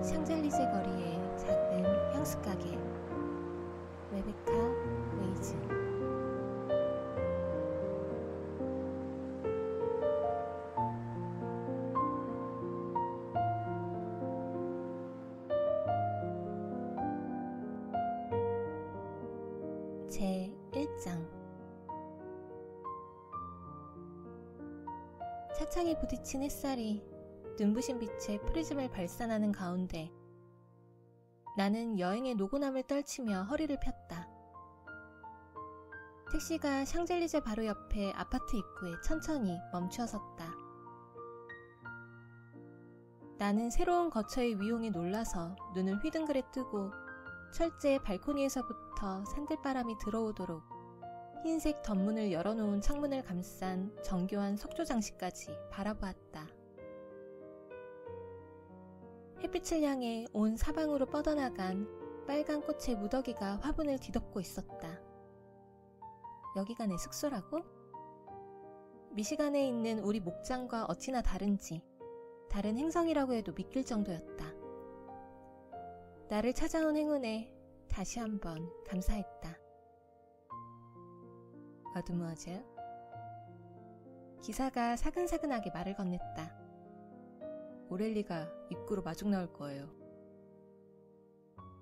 샹젤리제 거리의 작은 향수 가게. 레베카 웨이즈. 제 1장. 차창에 부딪힌 햇살이 눈부신 빛에 프리즘을 발산하는 가운데 나는 여행의 노곤함을 떨치며 허리를 폈다. 택시가 샹젤리제 바로 옆에 아파트 입구에 천천히 멈추어 섰다. 나는 새로운 거처의 위용에 놀라서 눈을 휘둥그레 뜨고 철제 발코니에서부터 산들바람이 들어오도록 흰색 덧문을 열어놓은 창문을 감싼 정교한 석조 장식까지 바라보았다. 햇빛을 향해 온 사방으로 뻗어나간 빨간 꽃의 무더기가 화분을 뒤덮고 있었다. 여기가 내 숙소라고? 미시간에 있는 우리 목장과 어찌나 다른지 다른 행성이라고 해도 믿길 정도였다. 나를 찾아온 행운에 다시 한번 감사했다. 어둠워즈. 기사가 사근사근하게 말을 건넸다. 오렐리가 입구로 마중 나올 거예요.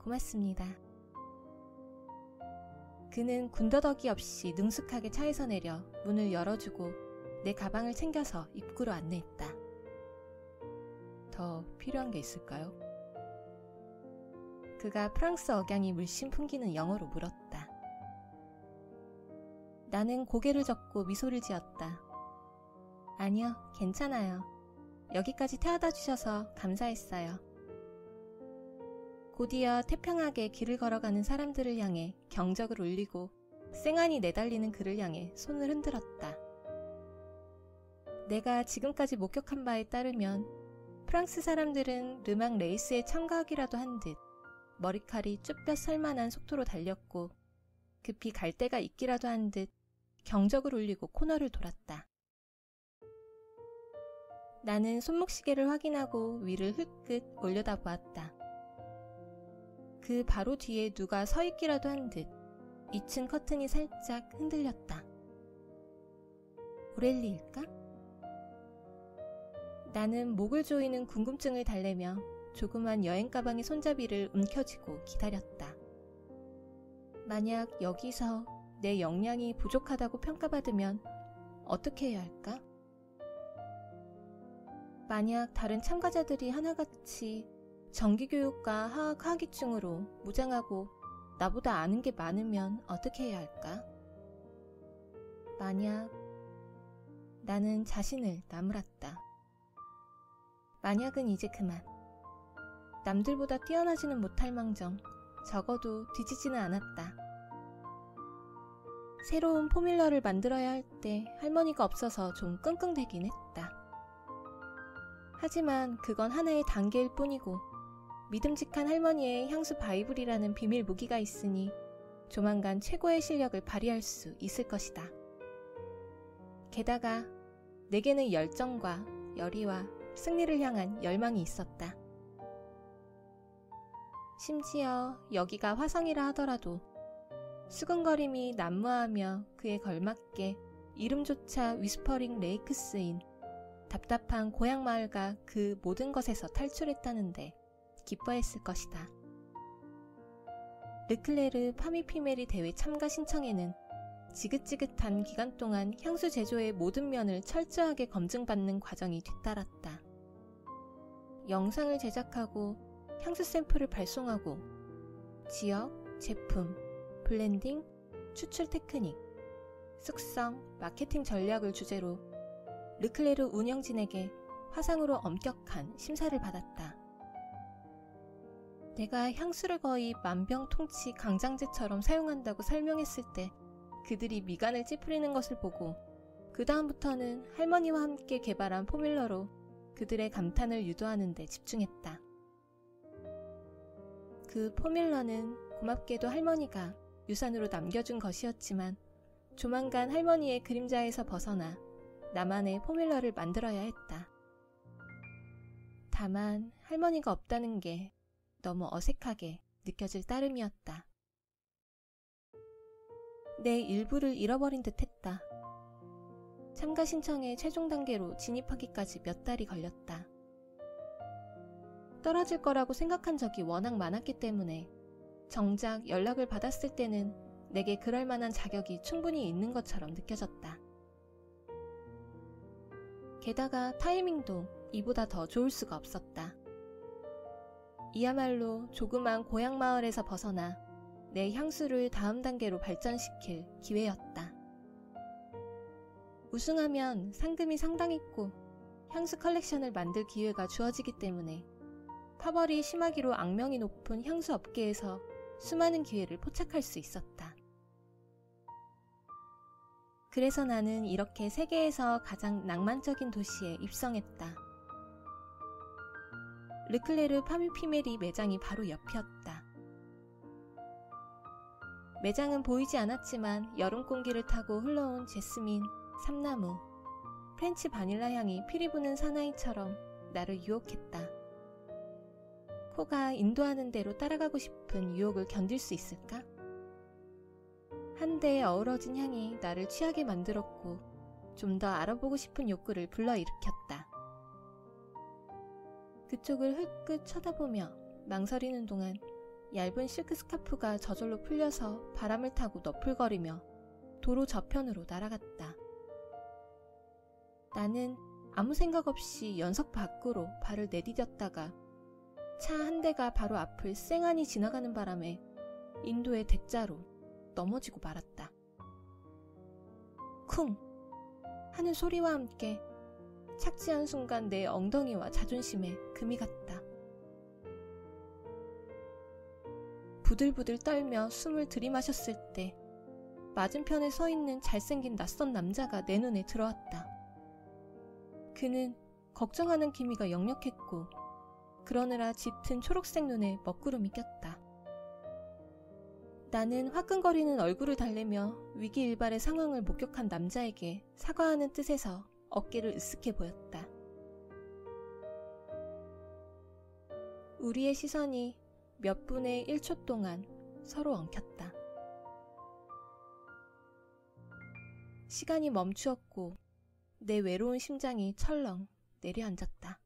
고맙습니다. 그는 군더더기 없이 능숙하게 차에서 내려 문을 열어주고 내 가방을 챙겨서 입구로 안내했다. 더 필요한 게 있을까요? 그가 프랑스 억양이 물씬 풍기는 영어로 물었다. 나는 고개를 젓고 미소를 지었다. 아니요, 괜찮아요. 여기까지 태워다 주셔서 감사했어요. 곧이어 태평하게 길을 걸어가는 사람들을 향해 경적을 울리고 쌩안이 내달리는 그를 향해 손을 흔들었다. 내가 지금까지 목격한 바에 따르면 프랑스 사람들은 르망 레이스에 참가하기라도 한 듯 머리칼이 쭈뼛 설만한 속도로 달렸고 급히 갈 데가 있기라도 한 듯 경적을 울리고 코너를 돌았다. 나는 손목시계를 확인하고 위를 흘끗 올려다보았다. 그 바로 뒤에 누가 서 있기라도 한 듯 2층 커튼이 살짝 흔들렸다. 오렐리일까? 나는 목을 조이는 궁금증을 달래며 조그만 여행 가방의 손잡이를 움켜쥐고 기다렸다. 만약 여기서 내 역량이 부족하다고 평가받으면 어떻게 해야 할까? 만약 다른 참가자들이 하나같이 정기교육과 화학학위증으로 무장하고 나보다 아는 게 많으면 어떻게 해야 할까? 만약 나는 자신을 나무랐다. 만약은 이제 그만. 남들보다 뛰어나지는 못할 망정 적어도 뒤지지는 않았다. 새로운 포뮬러를 만들어야 할 때 할머니가 없어서 좀 끙끙대긴 했다. 하지만 그건 하나의 단계일 뿐이고 믿음직한 할머니의 향수 바이블이라는 비밀 무기가 있으니 조만간 최고의 실력을 발휘할 수 있을 것이다. 게다가 내게는 열정과 열의와 승리를 향한 열망이 있었다. 심지어 여기가 화성이라 하더라도 수근거림이 난무하며 그에 걸맞게 이름조차 위스퍼링 레이크스인 답답한 고향마을과 그 모든 것에서 탈출했다는데 기뻐했을 것이다. 르클레르 파미피메리 대회 참가 신청에는 지긋지긋한 기간 동안 향수 제조의 모든 면을 철저하게 검증받는 과정이 뒤따랐다. 영상을 제작하고 향수 샘플을 발송하고 지역, 제품, 블렌딩, 추출 테크닉, 숙성, 마케팅 전략을 주제로 르클레르 운영진에게 화상으로 엄격한 심사를 받았다. 내가 향수를 거의 만병통치 강장제처럼 사용한다고 설명했을 때 그들이 미간을 찌푸리는 것을 보고 그 다음부터는 할머니와 함께 개발한 포뮬러로 그들의 감탄을 유도하는 데 집중했다. 그 포뮬러는 고맙게도 할머니가 유산으로 남겨준 것이었지만 조만간 할머니의 그림자에서 벗어나 나만의 포뮬러를 만들어야 했다. 다만 할머니가 없다는 게 너무 어색하게 느껴질 따름이었다. 내 일부를 잃어버린 듯 했다. 참가 신청의 최종 단계로 진입하기까지 몇 달이 걸렸다. 떨어질 거라고 생각한 적이 워낙 많았기 때문에 정작 연락을 받았을 때는 내게 그럴 만한 자격이 충분히 있는 것처럼 느껴졌다. 게다가 타이밍도 이보다 더 좋을 수가 없었다. 이야말로 조그만 고향 마을에서 벗어나 내 향수를 다음 단계로 발전시킬 기회였다. 우승하면 상금이 상당했고 향수 컬렉션을 만들 기회가 주어지기 때문에 파벌이 심하기로 악명이 높은 향수 업계에서 수많은 기회를 포착할 수 있었다. 그래서 나는 이렇게 세계에서 가장 낭만적인 도시에 입성했다. 르클레르 파뮤피메리 매장이 바로 옆이었다. 매장은 보이지 않았지만 여름 공기를 타고 흘러온 제스민, 삼나무, 프렌치 바닐라 향이 피리 부는 사나이처럼 나를 유혹했다. 코가 인도하는 대로 따라가고 싶은 유혹을 견딜 수 있을까? 한데에 어우러진 향이 나를 취하게 만들었고 좀 더 알아보고 싶은 욕구를 불러일으켰다. 그쪽을 흘끗 쳐다보며 망설이는 동안 얇은 실크 스카프가 저절로 풀려서 바람을 타고 너풀거리며 도로 저편으로 날아갔다. 나는 아무 생각 없이 연석 밖으로 발을 내디뎠다가 차 한 대가 바로 앞을 쌩하니 지나가는 바람에 인도의 대자로 넘어지고 말았다. 쿵! 하는 소리와 함께 착지한 순간 내 엉덩이와 자존심에 금이 갔다. 부들부들 떨며 숨을 들이마셨을 때 맞은편에 서 있는 잘생긴 낯선 남자가 내 눈에 들어왔다. 그는 걱정하는 기미가 역력했고 그러느라 짙은 초록색 눈에 먹구름이 꼈다. 나는 화끈거리는 얼굴을 달래며 위기일발의 상황을 목격한 남자에게 사과하는 뜻에서 어깨를 으쓱해 보였다. 우리의 시선이 몇 분의 1초 동안 서로 엉켰다. 시간이 멈추었고 내 외로운 심장이 철렁 내려앉았다.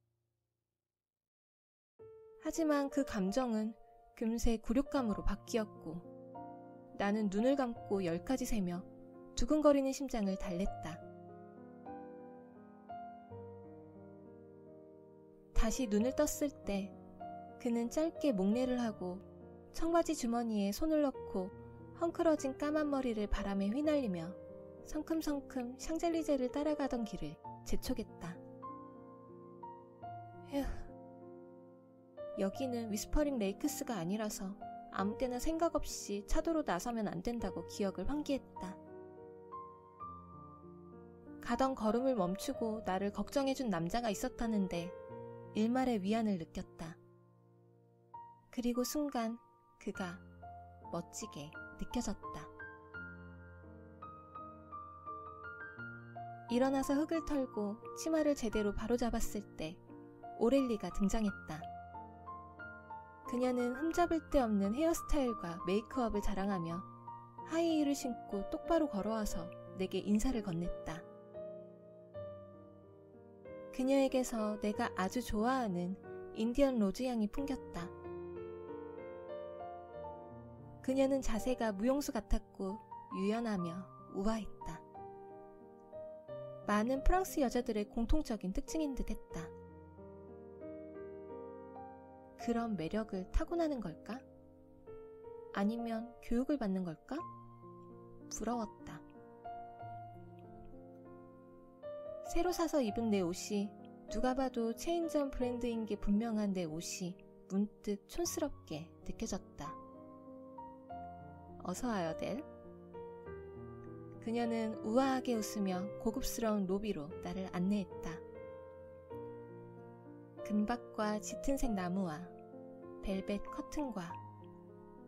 하지만 그 감정은 금세 굴욕감으로 바뀌었고 나는 눈을 감고 10까지 세며 두근거리는 심장을 달랬다. 다시 눈을 떴을 때 그는 짧게 목례를 하고 청바지 주머니에 손을 넣고 헝클어진 까만 머리를 바람에 휘날리며 성큼성큼 샹젤리제를 따라가던 길을 재촉했다. 휴, 여기는 위스퍼링 레이크스가 아니라서 아무 때나 생각 없이 차도로 나서면 안 된다고 기억을 환기했다. 가던 걸음을 멈추고 나를 걱정해준 남자가 있었다는데 일말의 위안을 느꼈다. 그리고 순간 그가 멋지게 느껴졌다. 일어나서 흙을 털고 치마를 제대로 바로잡았을 때 오렐리가 등장했다. 그녀는 흠잡을 데 없는 헤어스타일과 메이크업을 자랑하며 하이힐을 신고 똑바로 걸어와서 내게 인사를 건넸다. 그녀에게서 내가 아주 좋아하는 인디언 로즈 향이 풍겼다. 그녀는 자세가 무용수 같았고 유연하며 우아했다. 많은 프랑스 여자들의 공통적인 특징인 듯 했다. 그런 매력을 타고나는 걸까? 아니면 교육을 받는 걸까? 부러웠다. 새로 사서 입은 내 옷이 누가 봐도 체인점 브랜드인 게 분명한 내 옷이 문득 촌스럽게 느껴졌다. 어서 와요, 델. 그녀는 우아하게 웃으며 고급스러운 로비로 나를 안내했다. 금박과 짙은색 나무와 벨벳 커튼과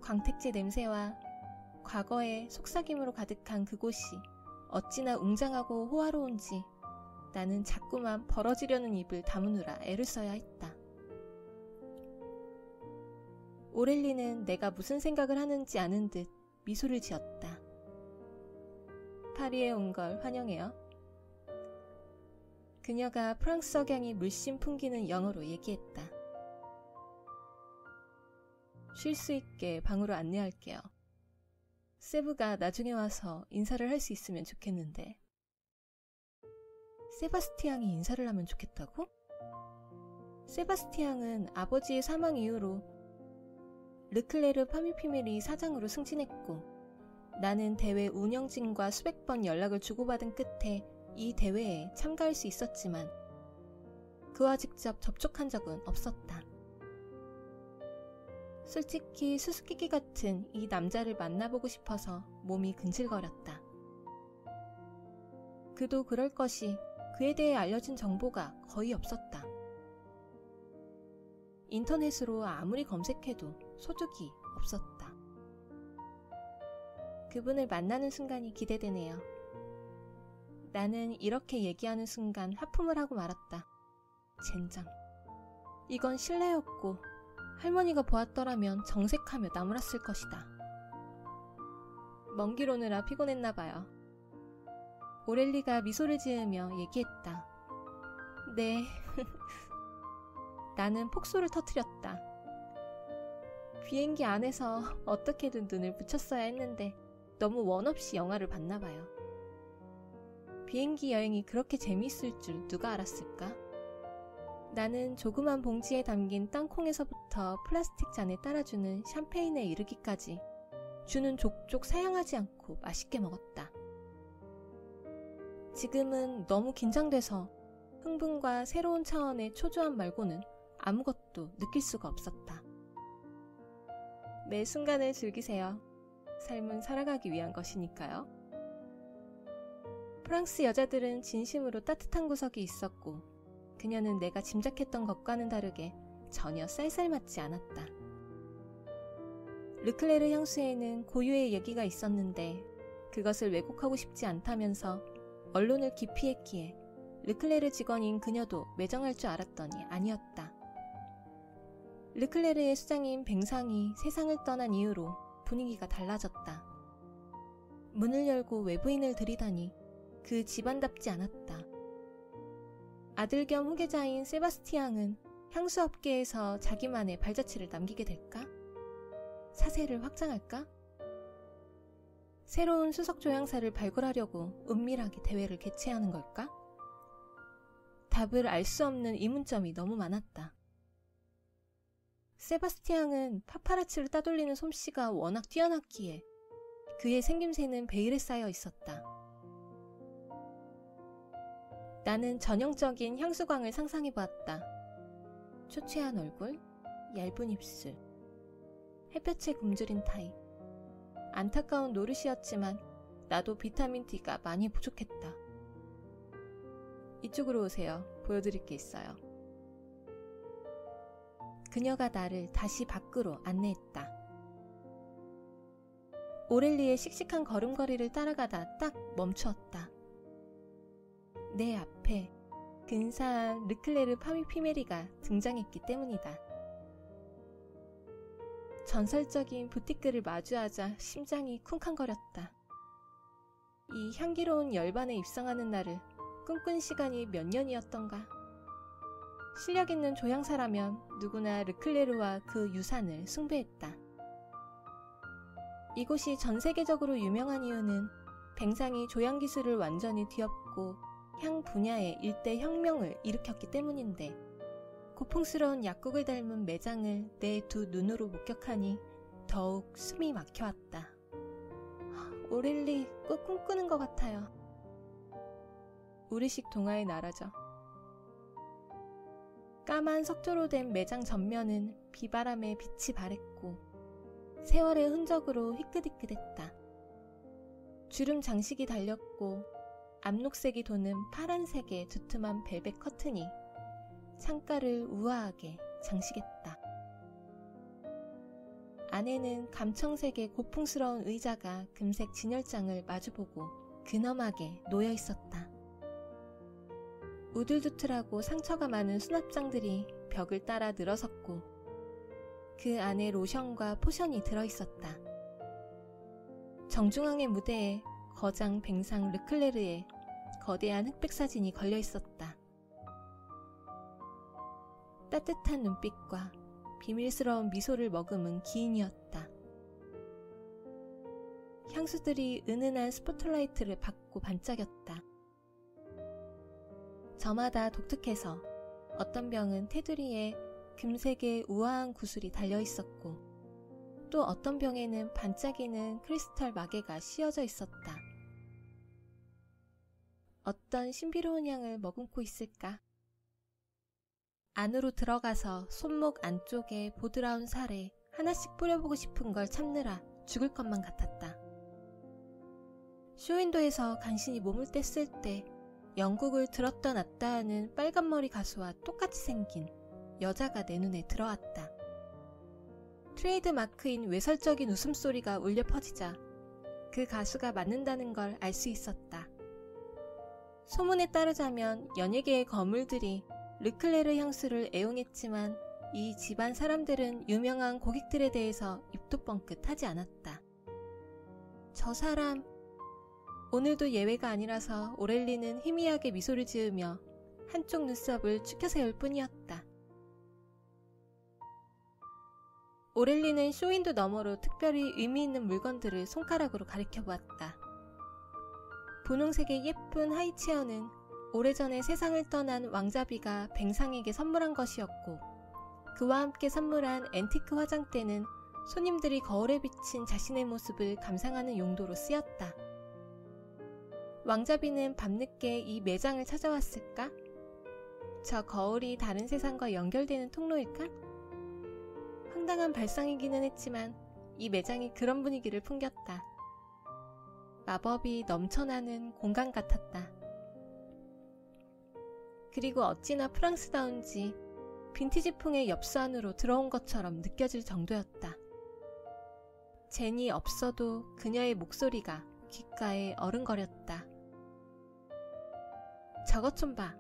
광택제 냄새와 과거의 속삭임으로 가득한 그곳이 어찌나 웅장하고 호화로운지 나는 자꾸만 벌어지려는 입을 다무느라 애를 써야 했다. 오렐리는 내가 무슨 생각을 하는지 아는 듯 미소를 지었다. 파리에 온 걸 환영해요. 그녀가 프랑스 억양이 물씬 풍기는 영어로 얘기했다. 쉴 수 있게 방으로 안내할게요. 세브가 나중에 와서 인사를 할 수 있으면 좋겠는데. 세바스티앙이 인사를 하면 좋겠다고? 세바스티앙은 아버지의 사망 이후로 르클레르 파미피메리 사장으로 승진했고, 나는 대회 운영진과 수백 번 연락을 주고받은 끝에 이 대회에 참가할 수 있었지만 그와 직접 접촉한 적은 없었다. 솔직히 수수께끼 같은 이 남자를 만나보고 싶어서 몸이 근질거렸다. 그도 그럴 것이 그에 대해 알려진 정보가 거의 없었다. 인터넷으로 아무리 검색해도 소득이 없었다. 그분을 만나는 순간이 기대되네요. 나는 이렇게 얘기하는 순간 하품을 하고 말았다. 젠장. 이건 실례였고 할머니가 보았더라면 정색하며 나무랐을 것이다. 먼 길 오느라 피곤했나봐요. 오렐리가 미소를 지으며 얘기했다. 네. 나는 폭소를 터뜨렸다. 비행기 안에서 어떻게든 눈을 붙였어야 했는데 너무 원 없이 영화를 봤나봐요. 비행기 여행이 그렇게 재미있을 줄 누가 알았을까? 나는 조그만 봉지에 담긴 땅콩에서부터 플라스틱 잔에 따라주는 샴페인에 이르기까지 주는 족족 사양하지 않고 맛있게 먹었다. 지금은 너무 긴장돼서 흥분과 새로운 차원의 초조함 말고는 아무것도 느낄 수가 없었다. 매 순간을 즐기세요. 삶은 살아가기 위한 것이니까요. 프랑스 여자들은 진심으로 따뜻한 구석이 있었고 그녀는 내가 짐작했던 것과는 다르게 전혀 쌀쌀맞지 않았다. 르클레르 향수에는 고유의 얘기가 있었는데 그것을 왜곡하고 싶지 않다면서 언론을 기피했기에 르클레르 직원인 그녀도 매정할 줄 알았더니 아니었다. 르클레르의 수장인 뱅상이 세상을 떠난 이후로 분위기가 달라졌다. 문을 열고 외부인을 들이다니 그 집안답지 않았다. 아들 겸 후계자인 세바스티앙은 향수업계에서 자기만의 발자취를 남기게 될까? 사세를 확장할까? 새로운 수석 조향사를 발굴하려고 은밀하게 대회를 개최하는 걸까? 답을 알 수 없는 의문점이 너무 많았다. 세바스티앙은 파파라치를 따돌리는 솜씨가 워낙 뛰어났기에 그의 생김새는 베일에 쌓여 있었다. 나는 전형적인 향수광을 상상해보았다. 초췌한 얼굴, 얇은 입술, 햇볕에 굶주린 타입. 안타까운 노릇이었지만 나도 비타민 D가 많이 부족했다. 이쪽으로 오세요. 보여드릴 게 있어요. 그녀가 나를 다시 밖으로 안내했다. 오렐리의 씩씩한 걸음걸이를 따라가다 딱 멈추었다. 내 앞에 근사한 르클레르 파미피메리가 등장했기 때문이다. 전설적인 부티크를 마주하자 심장이 쿵쾅거렸다. 이 향기로운 열반에 입성하는 날을 꿈꾼 시간이 몇 년이었던가. 실력 있는 조향사라면 누구나 르클레르와 그 유산을 숭배했다. 이곳이 전 세계적으로 유명한 이유는 뱅상이 조향 기술을 완전히 뒤엎고 향 분야에 일대 혁명을 일으켰기 때문인데 고풍스러운 약국을 닮은 매장을 내 두 눈으로 목격하니 더욱 숨이 막혀왔다. 오렐리 꼭 꿈꾸는 것 같아요. 우리식 동화의 나라죠. 까만 석조로 된 매장 전면은 비바람에 빛이 바랬고 세월의 흔적으로 희끗희끗했다. 주름 장식이 달렸고 암록색이 도는 파란색의 두툼한 벨벳 커튼이 창가를 우아하게 장식했다. 안에는 감청색의 고풍스러운 의자가 금색 진열장을 마주보고 근엄하게 놓여있었다. 우둘두툴하고 상처가 많은 수납장들이 벽을 따라 늘어섰고 그 안에 로션과 포션이 들어있었다. 정중앙의 무대에 거장 뱅상 르클레르의 거대한 흑백 사진이 걸려있었다. 따뜻한 눈빛과 비밀스러운 미소를 머금은 기인이었다. 향수들이 은은한 스포트라이트를 받고 반짝였다. 저마다 독특해서 어떤 병은 테두리에 금색의 우아한 구슬이 달려있었고 또 어떤 병에는 반짝이는 크리스탈 마개가 씌어져 있었다. 어떤 신비로운 향을 머금고 있을까? 안으로 들어가서 손목 안쪽에 보드라운 살에 하나씩 뿌려보고 싶은 걸 참느라 죽을 것만 같았다. 쇼윈도에서 간신히 몸을 뗐을 때 영국을 들었다 놨다 하는 빨간머리 가수와 똑같이 생긴 여자가 내 눈에 들어왔다. 트레이드 마크인 외설적인 웃음소리가 울려 퍼지자 그 가수가 맞는다는 걸 알 수 있었다. 소문에 따르자면 연예계의 거물들이 르클레르 향수를 애용했지만 이 집안 사람들은 유명한 고객들에 대해서 입도 뻥끗하지 않았다. 저 사람, 오늘도 예외가 아니라서 오렐리는 희미하게 미소를 지으며 한쪽 눈썹을 축혀 세울 뿐이었다. 오렐리는 쇼윈도 너머로 특별히 의미 있는 물건들을 손가락으로 가리켜 보았다. 분홍색의 예쁜 하이체어는 오래전에 세상을 떠난 왕자비가 뱅상에게 선물한 것이었고 그와 함께 선물한 앤티크 화장대는 손님들이 거울에 비친 자신의 모습을 감상하는 용도로 쓰였다. 왕자비는 밤늦게 이 매장을 찾아왔을까? 저 거울이 다른 세상과 연결되는 통로일까? 황당한 발상이기는 했지만 이 매장이 그런 분위기를 풍겼다. 마법이 넘쳐나는 공간 같았다. 그리고 어찌나 프랑스다운지 빈티지풍의 엽서 안으로 들어온 것처럼 느껴질 정도였다. 젠이 없어도 그녀의 목소리가 귓가에 어른거렸다. 저것 좀 봐.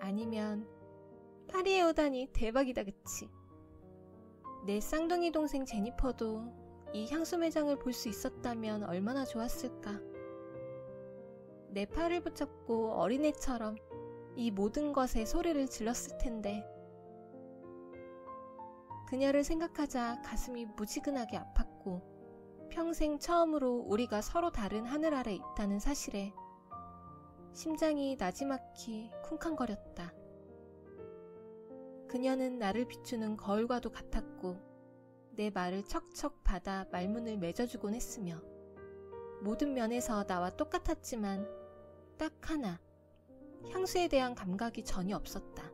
아니면 파리에 오다니 대박이다 그치? 내 쌍둥이 동생 제니퍼도 이 향수 매장을 볼 수 있었다면 얼마나 좋았을까. 내 팔을 붙잡고 어린애처럼 이 모든 것에 소리를 질렀을 텐데. 그녀를 생각하자 가슴이 무지근하게 아팠고 평생 처음으로 우리가 서로 다른 하늘 아래 있다는 사실에 심장이 나지막히 쿵쾅거렸다. 그녀는 나를 비추는 거울과도 같았고 내 말을 척척 받아 말문을 맺어주곤 했으며 모든 면에서 나와 똑같았지만 딱 하나, 향수에 대한 감각이 전혀 없었다.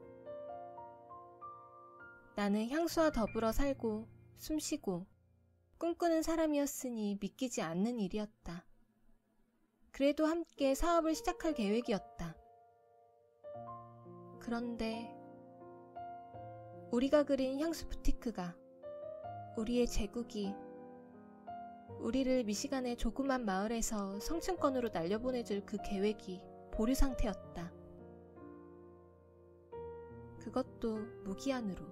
나는 향수와 더불어 살고 숨쉬고 꿈꾸는 사람이었으니 믿기지 않는 일이었다. 그래도 함께 사업을 시작할 계획이었다. 그런데 우리가 그린 향수 부티크가, 우리의 제국이 우리를 미시간의 조그만 마을에서 성층권으로 날려보내줄 그 계획이 보류 상태였다. 그것도 무기한으로.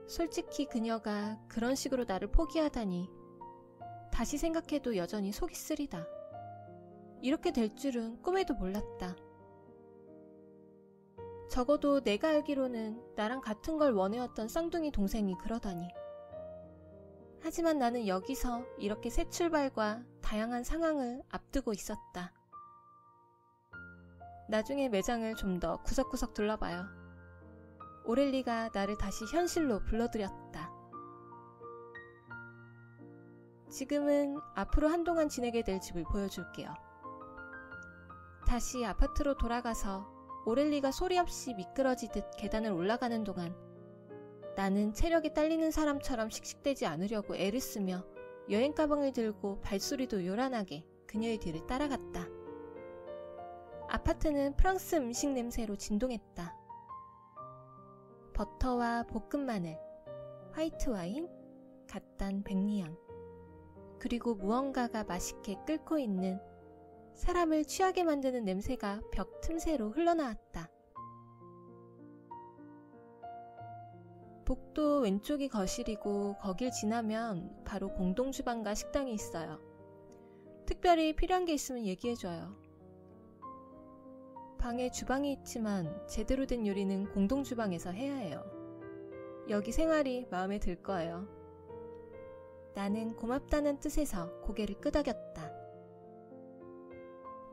솔직히 그녀가 그런 식으로 나를 포기하다니 다시 생각해도 여전히 속이 쓰리다. 이렇게 될 줄은 꿈에도 몰랐다. 적어도 내가 알기로는 나랑 같은 걸 원해왔던 쌍둥이 동생이 그러다니. 하지만 나는 여기서 이렇게 새 출발과 다양한 상황을 앞두고 있었다. 나중에 매장을 좀 더 구석구석 둘러봐요. 오렐리가 나를 다시 현실로 불러들였다. 지금은 앞으로 한동안 지내게 될 집을 보여줄게요. 다시 아파트로 돌아가서 오렐리가 소리 없이 미끄러지듯 계단을 올라가는 동안 나는 체력이 딸리는 사람처럼 씩씩대지 않으려고 애를 쓰며 여행 가방을 들고 발소리도 요란하게 그녀의 뒤를 따라갔다. 아파트는 프랑스 음식 냄새로 진동했다. 버터와 볶은 마늘, 화이트 와인, 갓단 백리향, 그리고 무언가가 맛있게 끓고 있는 사람을 취하게 만드는 냄새가 벽 틈새로 흘러나왔다. 복도 왼쪽이 거실이고 거길 지나면 바로 공동주방과 식당이 있어요. 특별히 필요한 게 있으면 얘기해줘요. 방에 주방이 있지만 제대로 된 요리는 공동주방에서 해야 해요. 여기 생활이 마음에 들 거예요. 나는 고맙다는 뜻에서 고개를 끄덕였다.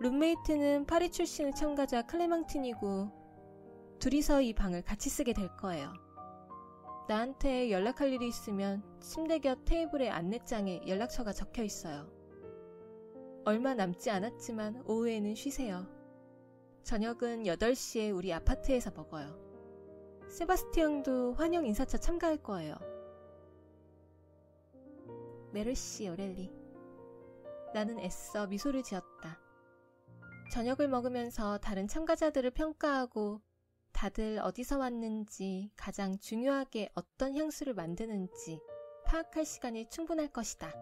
룸메이트는 파리 출신의 참가자 클레망틴이고 둘이서 이 방을 같이 쓰게 될 거예요. 나한테 연락할 일이 있으면 침대 곁 테이블의 안내장에 연락처가 적혀 있어요. 얼마 남지 않았지만 오후에는 쉬세요. 저녁은 8시에 우리 아파트에서 먹어요. 세바스티앙도 환영 인사차 참가할 거예요. 메르시 오렐리. 나는 애써 미소를 지었다. 저녁을 먹으면서 다른 참가자들을 평가하고 다들 어디서 왔는지, 가장 중요하게 어떤 향수를 만드는지 파악할 시간이 충분할 것이다.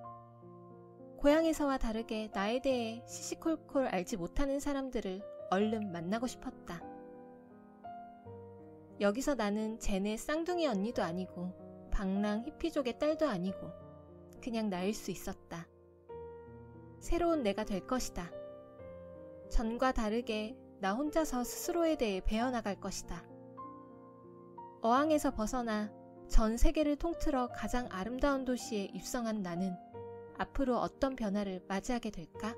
고향에서와 다르게 나에 대해 시시콜콜 알지 못하는 사람들을 얼른 만나고 싶었다. 여기서 나는 젠의 쌍둥이 언니도 아니고 방랑 히피족의 딸도 아니고 그냥 나일 수 있었다. 새로운 내가 될 것이다. 전과 다르게 나 혼자서 스스로에 대해 배워나갈 것이다. 어항에서 벗어나 전 세계를 통틀어 가장 아름다운 도시에 입성한 나는 앞으로 어떤 변화를 맞이하게 될까?